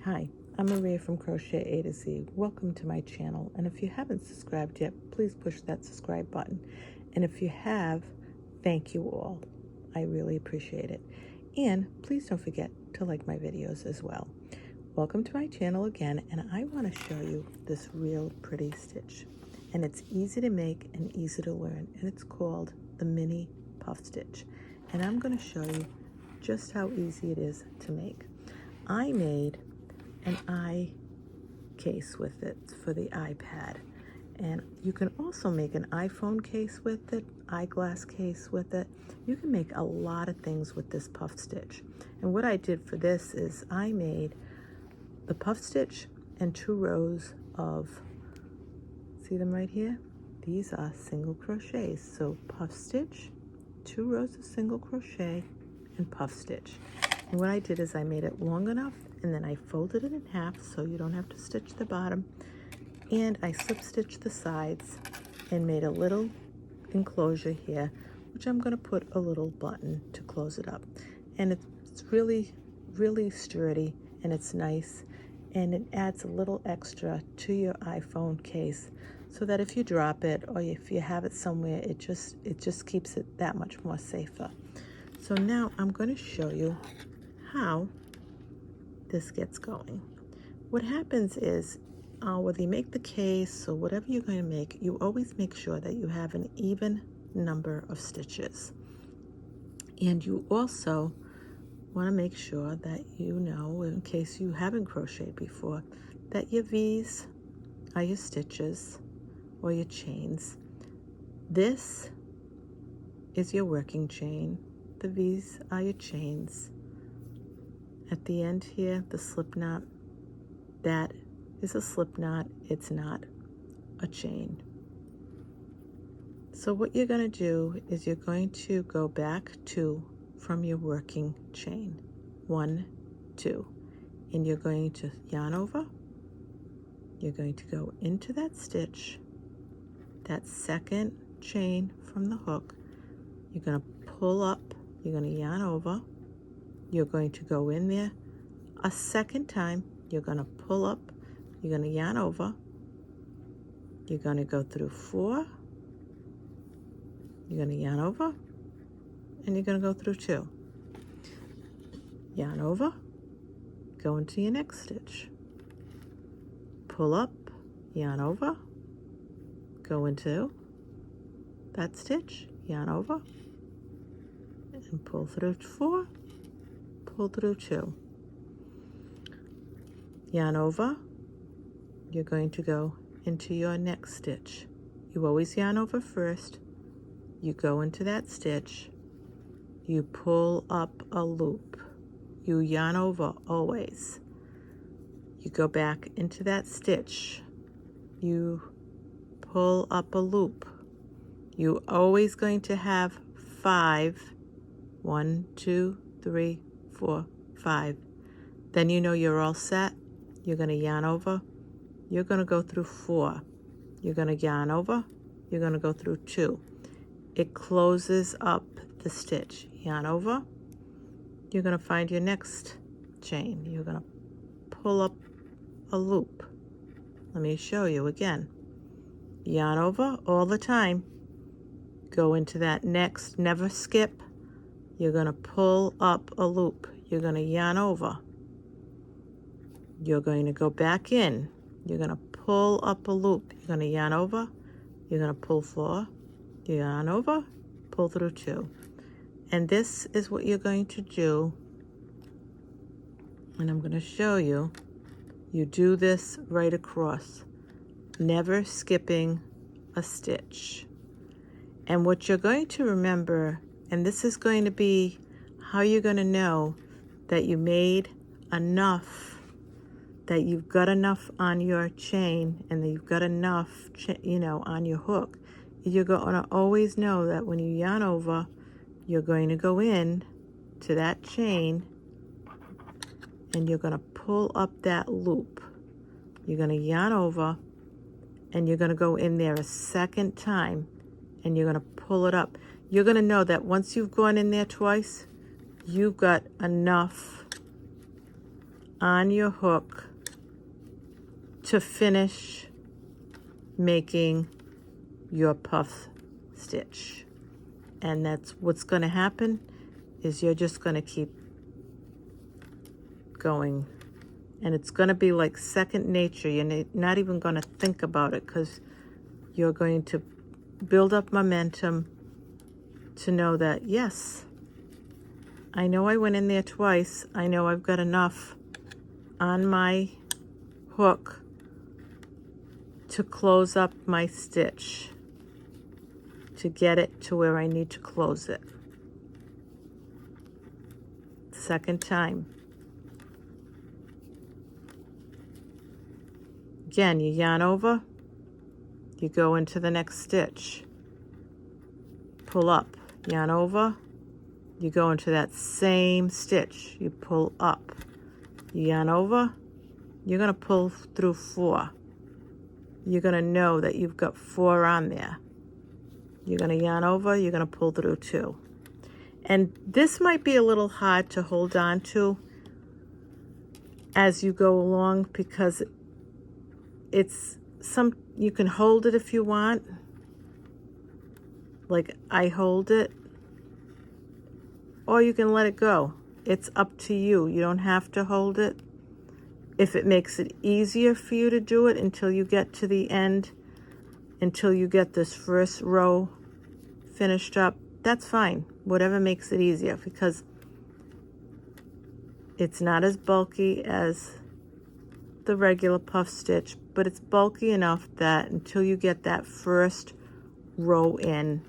Hi, I'm Maria from CrochetAtoZ. Welcome to my channel, and if you haven't subscribed yet, please push that subscribe button. And if you have, thank you all. I really appreciate it. And please don't forget to like my videos as well. Welcome to my channel again, and I want to show you this real pretty stitch. And it's easy to make and easy to learn, and it's called the mini puff stitch. And I'm going to show you just how easy it is to make. I made an eye case with it for the iPad, and you can also make an iPhone case with it, eyeglass case with it. You can make a lot of things with this puff stitch. And what I did for this is I made the puff stitch and 2 rows of, see them right here? These are single crochets. So puff stitch, 2 rows of single crochet, and puff stitch. And what I did is I made it long enough, and then I folded it in half so you don't have to stitch the bottom, and I slip stitched the sides and made a little enclosure here, which I'm going to put a little button to close it up. And it's really sturdy, and it's nice, and it adds a little extra to your iPhone case so that if you drop it or if you have it somewhere, it just keeps it that much more safer. So now I'm going to show you how this gets going. What happens is whether you make the case or whatever you're going to make, you always make sure that you have an even number of stitches. And you also want to make sure that you know, in case you haven't crocheted before, that your V's are your stitches or your chains. This is your working chain. The V's are your chains. At the end here, the slip knot, that is a slip knot. It's not a chain. So what you're going to do is you're going to go back 2 from your working chain. 1, 2. And you're going to yarn over. You're going to go into that stitch, that second chain from the hook. You're going to pull up. You're going to yarn over. You're going to go in there a second time. You're going to pull up. You're going to yarn over. You're going to go through 4. You're going to yarn over. And you're going to go through 2. Yarn over. Go into your next stitch. Pull up. Yarn over. Go into that stitch. Yarn over. And pull through 4. Pull through 2. Yarn over. You're going to go into your next stitch. You always yarn over first. You go into that stitch. You pull up a loop. You yarn over always. You go back into that stitch. You pull up a loop. You're always going to have 5. 1, 2, 3, 4, 5. Then you know you're all set. You're going to yarn over. You're going to go through 4. You're going to yarn over. You're going to go through 2. It closes up the stitch. Yarn over. You're going to find your next chain. You're going to pull up a loop. Let me show you again. Yarn over all the time. Go into that next, never skip. You're going to pull up a loop. You're going to yarn over. You're going to go back in. You're going to pull up a loop. You're going to yarn over. You're going to pull 4. Yarn over. Pull through 2. And this is what you're going to do. And I'm going to show you. You do this right across, never skipping a stitch. And what you're going to remember, and this is going to be how you're going to know that you made enough, that you've got enough on your chain and that you've got enough, on your hook. You're going to always know that when you yarn over, you're going to go in to that chain and you're going to pull up that loop. You're going to yarn over and you're going to go in there a second time and you're going to pull it up. You're going to know that once you've gone in there twice, you've got enough on your hook to finish making your puff stitch. And that's what's going to happen, is you're just going to keep going, and it's going to be like second nature. You're not even going to think about it, because you're going to build up momentum to know that, yes, I know I went in there twice. I know I've got enough on my hook to close up my stitch, to get it to where I need to close it. Second time. Again, you yarn over, you go into the next stitch, pull up, yarn over, you go into that same stitch, you pull up, you yarn over, you're going to pull through 4. You're going to know that you've got 4 on there. You're going to yarn over, you're going to pull through 2. And this might be a little hard to hold on to as you go along, because you can hold it if you want, like I hold it, or you can let it go. It's up to you. You don't have to hold it. If it makes it easier for you to do it until you get to the end, until you get this first row finished up, that's fine. Whatever makes it easier, because it's not as bulky as the regular puff stitch, but it's bulky enough that until you get that first row in,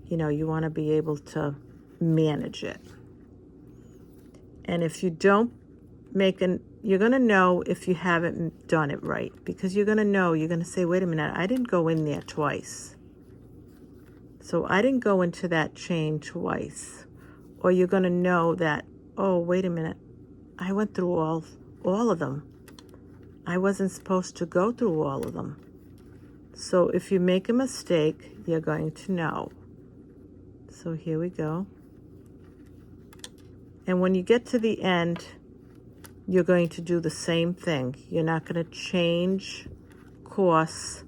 you know, you want to be able to manage it. And if you don't you're going to know if you haven't done it right, because you're going to know, you're going to say, wait a minute, I didn't go in there twice. So I didn't go into that chain twice. Or you're going to know that, oh, wait a minute, I went through all of them. I wasn't supposed to go through all of them. So if you make a mistake, you're going to know. So here we go. And when you get to the end, you're going to do the same thing. You're not going to change course.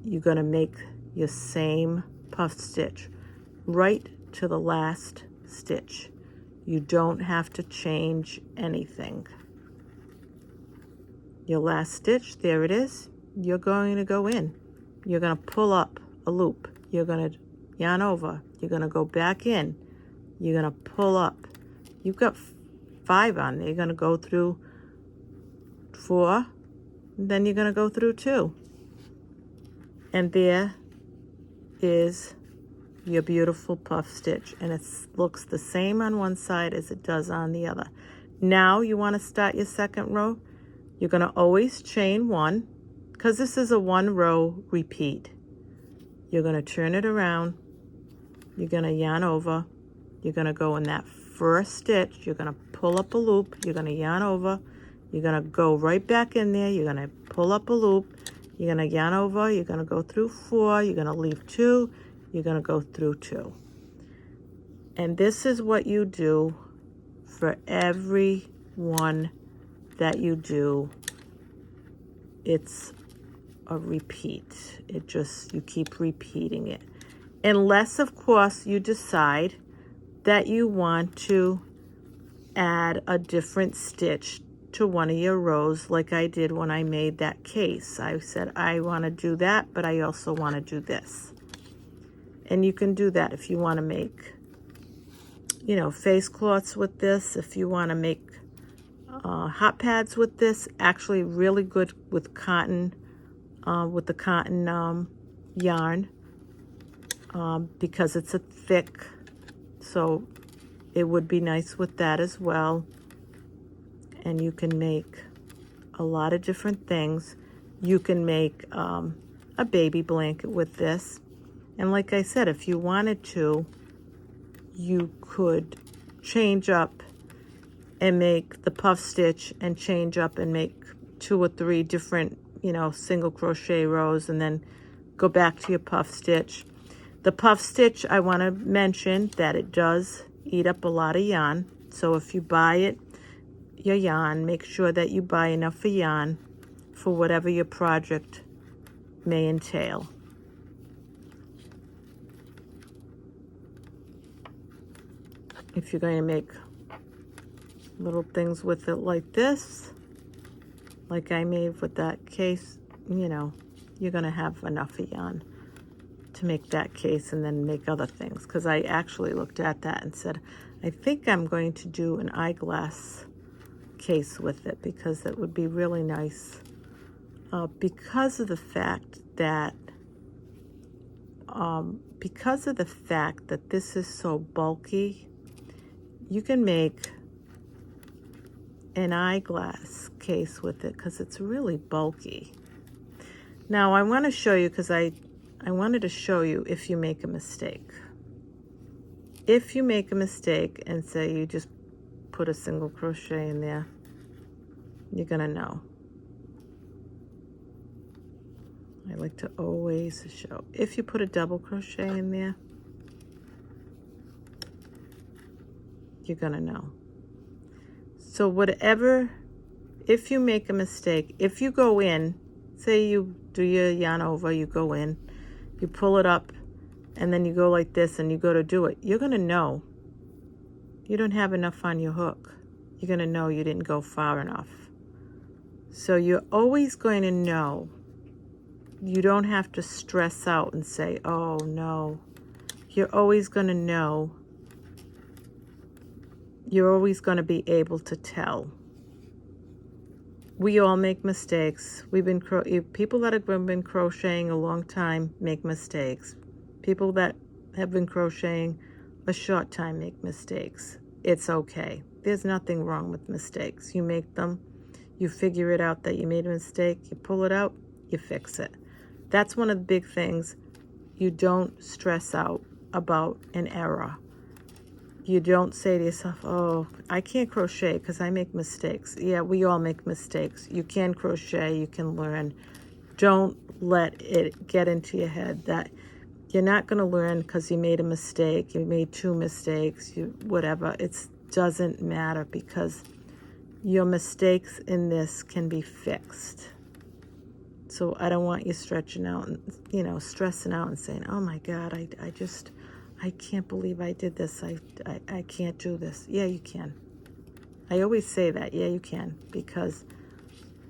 You're going to make your same puff stitch right to the last stitch. You don't have to change anything. Your last stitch, there it is. You're going to go in. You're going to pull up a loop. You're going to yarn over. You're going to go back in. You're going to pull up. You've got 5 on there. You're going to go through 4, then you're going to go through 2. And there is your beautiful puff stitch, and it looks the same on one side as it does on the other. Now you want to start your second row. You're going to always chain 1, because this is a 1 row repeat. You're going to turn it around. You're going to yarn over. You're going to go in that first stitch. You're going to pull up a loop. You're going to yarn over. You're going to go right back in there. You're going to pull up a loop. You're going to yarn over. You're going to go through 4. You're going to leave 2. You're going to go through 2. And this is what you do for every one that you do. It's a repeat. You keep repeating it. Unless, of course, you decide that you want to add a different stitch to one of your rows, like I did when I made that case. I said, I want to do that, but I also want to do this. And you can do that if you want to make, you know, face cloths with this, if you want to make hot pads with this. Actually really good with cotton, with the cotton yarn, because it's a thick, so it would be nice with that as well. And you can make a lot of different things. You can make a baby blanket with this. And like I said, if you wanted to, you could change up and make the puff stitch and change up and make 2 or 3 different, you know, single crochet rows, and then go back to your puff stitch. The puff stitch, I want to mention that it does eat up a lot of yarn. So if you buy it, your yarn. Make sure that you buy enough yarn for whatever your project may entail. If you're going to make little things with it like this, like I made with that case, you know, you're going to have enough yarn to make that case and then make other things. Because I actually looked at that and said, I think I'm going to do an eyeglass case with it, because that would be really nice. Because of the fact that this is so bulky, you can make an eyeglass case with it because it's really bulky. Now I want to show you, because I wanted to show you if you make a mistake. If you make a mistake and say you just put a single crochet in there, you're gonna know. I like to always show. If you put a double crochet in there, you're gonna know. So whatever, if you make a mistake, if you go in, say you do your yarn over, you go in, you pull it up, and then you go like this and you go to do it, you're gonna know you don't have enough on your hook. You're gonna know you didn't go far enough. So you're always going to know. You don't have to stress out and say, oh no. You're always going to know. You're always going to be able to tell. We all make mistakes. People that have been crocheting a long time make mistakes. People that have been crocheting a short time make mistakes. It's okay. There's nothing wrong with mistakes. You make them. You figure it out that you made a mistake, you pull it out, you fix it. That's one of the big things. You don't stress out about an error. You don't say to yourself, oh, I can't crochet because I make mistakes. Yeah, we all make mistakes. You can crochet, you can learn. Don't let it get into your head that you're not going to learn because you made a mistake, you made 2 mistakes, whatever. It doesn't matter, because your mistakes in this can be fixed. So I don't want you stretching out and, you know, stressing out and saying, oh my God, I can't believe I did this. I can't do this. Yeah, you can. I always say that. Yeah, you can, because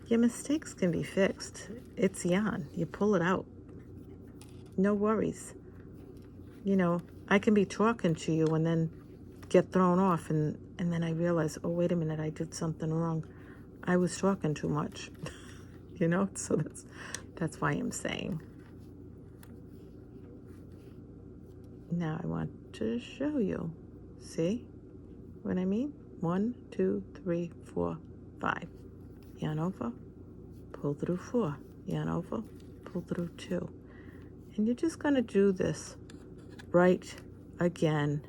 your mistakes can be fixed. It's yarn. You pull it out. No worries. You know, I can be talking to you and then get thrown off, and then I realize, oh, wait a minute, I did something wrong. I was talking too much. You know, so that's why I'm saying. Now I want to show you. See what I mean? 1, 2, 3, 4, 5. Yarn over, pull through 4. Yarn over, pull through 2. And you're just going to do this right again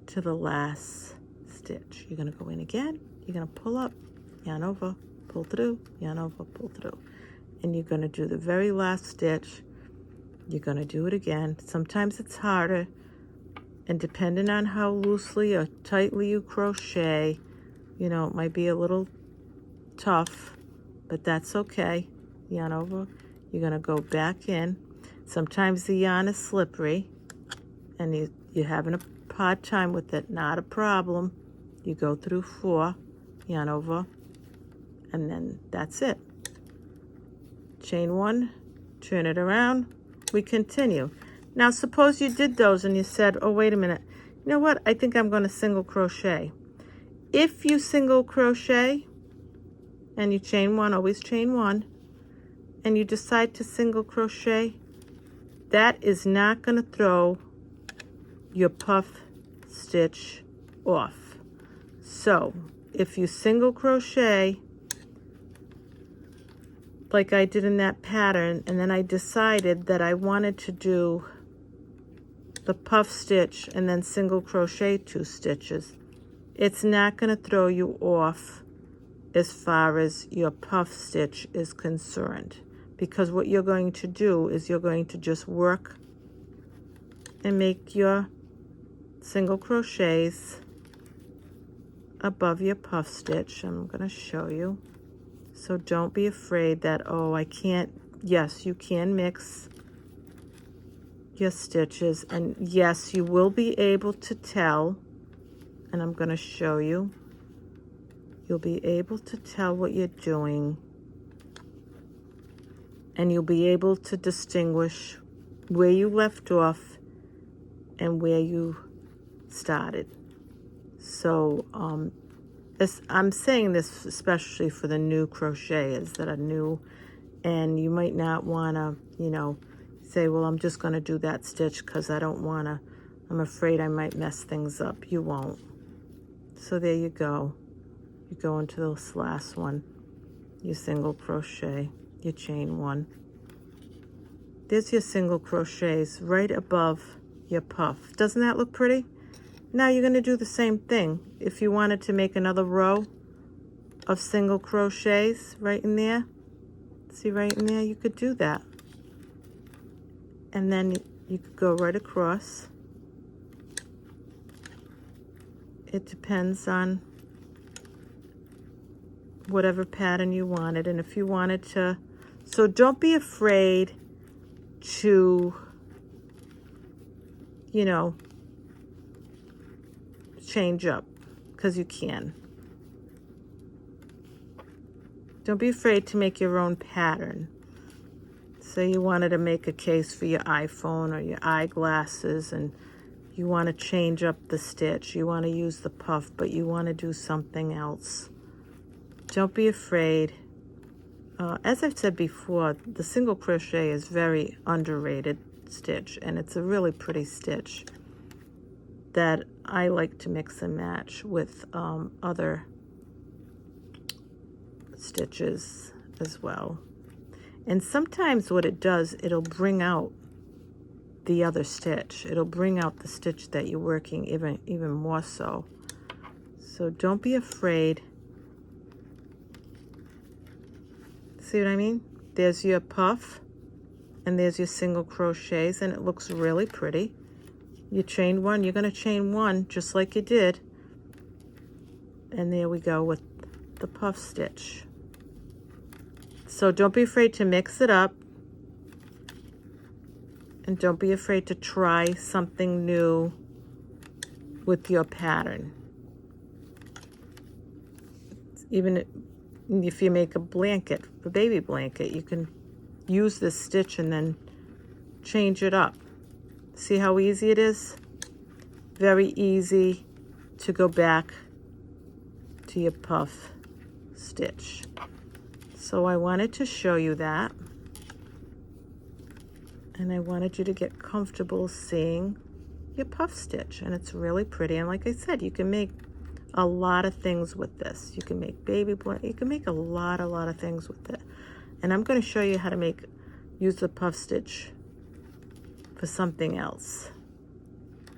to the last stitch. You're going to go in again. You're going to pull up, yarn over, pull through, yarn over, pull through. And you're going to do the very last stitch. You're going to do it again. Sometimes it's harder, and depending on how loosely or tightly you crochet, you know, it might be a little tough, but that's okay. Yarn over. You're going to go back in. Sometimes the yarn is slippery, and you're having a hard time with it. Not a problem. You go through 4, yarn over, and then that's it. Chain 1, turn it around, we continue. Now suppose you did those and you said, oh, wait a minute, you know what, I think I'm going to single crochet. If you single crochet and you chain 1, always chain 1, and you decide to single crochet, that is not going to throw your puff stitch off. So if you single crochet like I did in that pattern, and then I decided that I wanted to do the puff stitch and then single crochet 2 stitches, it's not going to throw you off as far as your puff stitch is concerned, because what you're going to do is you're going to just work and make your single crochets above your puff stitch. I'm going to show you. So don't be afraid that, oh, I can't. Yes, you can mix your stitches, and yes, you will be able to tell, and I'm going to show you. You'll be able to tell what you're doing, and you'll be able to distinguish where you left off and where you started. So I'm saying this especially for the new crocheters that are new, and you might not want to, you know, say, well, I'm just going to do that stitch because I don't want to, I'm afraid I might mess things up. You won't. So there you go. You go into this last one, you single crochet, you chain one. There's your single crochets right above your puff. Doesn't that look pretty? Now you're going to do the same thing. If you wanted to make another row of single crochets right in there, see right in there, you could do that. And then you could go right across. It depends on whatever pattern you wanted. And if you wanted to, so don't be afraid to, you know, change up, because you can. Don't be afraid to make your own pattern. Say you wanted to make a case for your iPhone or your eyeglasses, and you want to change up the stitch. You want to use the puff, but you want to do something else. Don't be afraid. As I've said before, the single crochet is very underrated stitch, and it's a really pretty stitch that I like to mix and match with other stitches as well. And sometimes what it does, it'll bring out the other stitch. It'll bring out the stitch that you're working even more so. So don't be afraid. See what I mean? There's your puff, and there's your single crochets, and it looks really pretty. You chain one, you're going to chain one just like you did. And there we go with the puff stitch. So don't be afraid to mix it up. And don't be afraid to try something new with your pattern. Even if you make a blanket, a baby blanket, you can use this stitch and then change it up. See how easy it is? Very easy to go back to your puff stitch. So I wanted to show you that. And I wanted you to get comfortable seeing your puff stitch. And it's really pretty. And like I said, you can make a lot of things with this. You can make baby blanket. You can make a lot of things with it. And I'm going to show you how to use the puff stitch for something else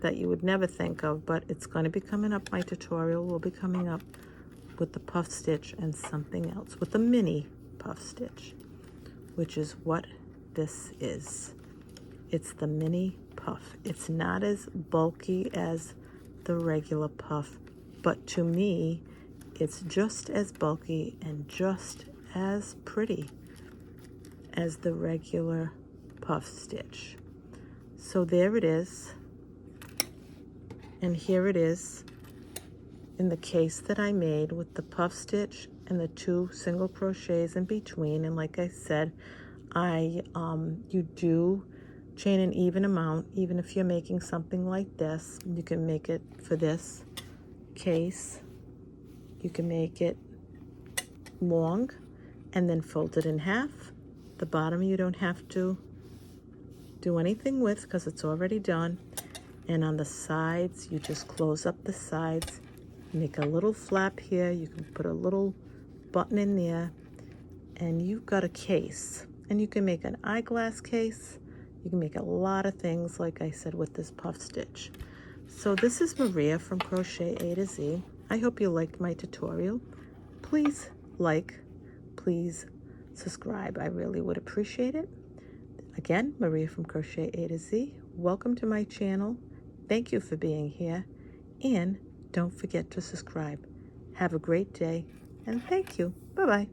that you would never think of, but it's going to be coming up. My tutorial will be coming up with the puff stitch and something else, with the mini puff stitch, which is what this is. It's the mini puff. It's not as bulky as the regular puff, but to me, it's just as bulky and just as pretty as the regular puff stitch. So there it is. And here it is in the case that I made with the puff stitch and the 2 single crochets in between. And like I said, you do chain an even amount. Even if you're making something like this, you can make it for this case. You can make it long and then fold it in half. The bottom you don't have to do anything with because it's already done. And on the sides, you just close up the sides, make a little flap here. You can put a little button in there, and you've got a case. And you can make an eyeglass case. You can make a lot of things, like I said, with this puff stitch. So this is Maria from CrochetAtoZ. I hope you liked my tutorial. Please like, please subscribe. I really would appreciate it. Again, Maria from CrochetAtoZ. Welcome to my channel. Thank you for being here. And don't forget to subscribe. Have a great day, and thank you. Bye-bye.